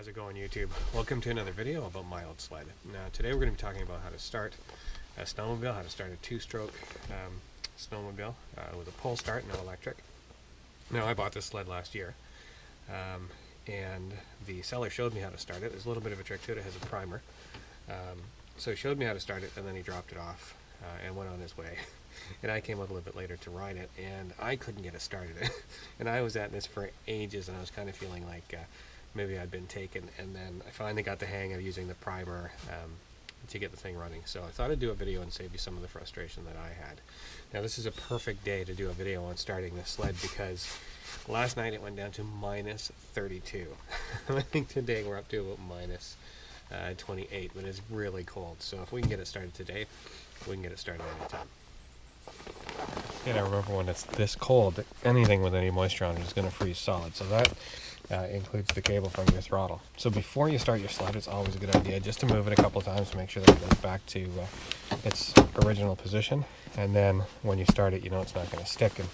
it going, YouTube? Welcome to another video about my old sled. Now today we're going to be talking about how to start a snowmobile, how to start a two-stroke snowmobile with a pull start, no electric. Now I bought this sled last year and the seller showed me how to start it. There's a little bit of a trick to it. It has a primer. So he showed me how to start it and then he dropped it off and went on his way. And I came up a little bit later to ride it and I couldn't get it started. And I was at this for ages and I was kind of feeling like maybe I'd been taken, and then I finally got the hang of using the primer to get the thing running. So I thought I'd do a video and save you some of the frustration that I had. Now this is a perfect day to do a video on starting this sled because last night it went down to minus 32. I think today we're up to about minus 28, but it's really cold. So if we can get it started today, we can get it started anytime. You know, remember when it's this cold, anything with any moisture on it is going to freeze solid. So that includes the cable from your throttle. So before you start your sled, it's always a good idea just to move it a couple of times to make sure that it goes back to its original position. And then when you start it, you know it's not going to stick and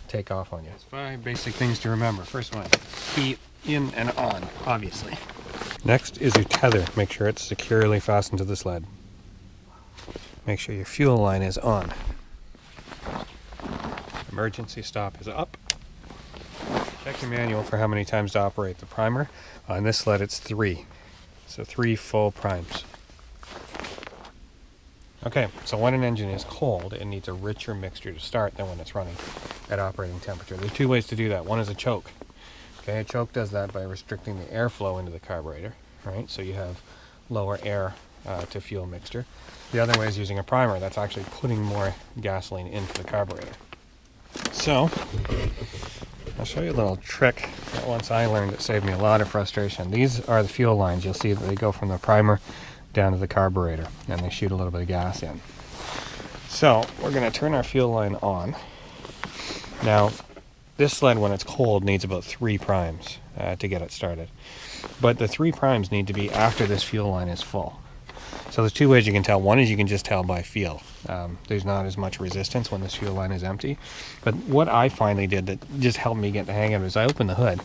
take off on you. There's 5 basic things to remember. First one, feet in and on, obviously. Next is your tether. Make sure it's securely fastened to the sled. Make sure your fuel line is on. Emergency stop is up. Check your manual for how many times to operate the primer. On this sled it's 3. So 3 full primes. Okay, so when an engine is cold, it needs a richer mixture to start than when it's running at operating temperature. There's 2 ways to do that. One is a choke. Okay, a choke does that by restricting the airflow into the carburetor, right? So you have lower air to fuel mixture. The other way is using a primer. That's actually putting more gasoline into the carburetor. So, I'll show you a little trick that once I learned that saved me a lot of frustration. These are the fuel lines. You'll see that they go from the primer down to the carburetor and they shoot a little bit of gas in. So, we're going to turn our fuel line on. Now, this sled when it's cold needs about 3 primes to get it started. But the 3 primes need to be after this fuel line is full. So there's 2 ways you can tell. One is you can just tell by feel. There's not as much resistance when this fuel line is empty. But what I finally did that just helped me get the hang of it is I opened the hood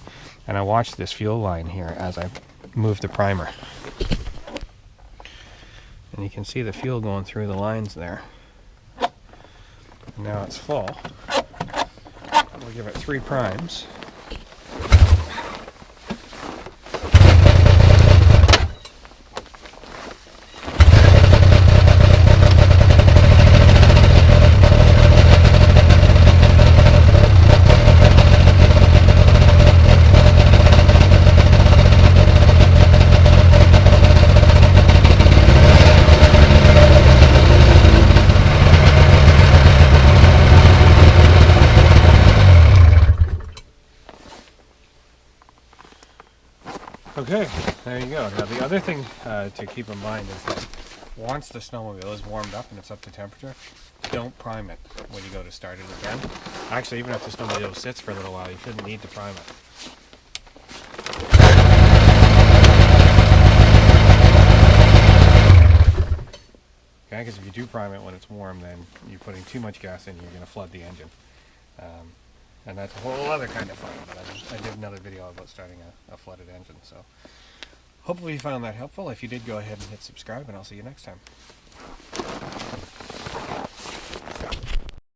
and I watched this fuel line here as I moved the primer. And you can see the fuel going through the lines there. And now it's full. We'll give it 3 primes. Okay, there you go. Now the other thing to keep in mind is that once the snowmobile is warmed up and it's up to temperature, don't prime it when you go to start it again. Actually, even if the snowmobile sits for a little while, you shouldn't need to prime it. Okay, because if you do prime it when it's warm, then you're putting too much gas in, you're going to flood the engine. And that's a whole other kind of fun, but I did another video about starting a flooded engine, so hopefully you found that helpful. If you did, go ahead and hit subscribe, and I'll see you next time.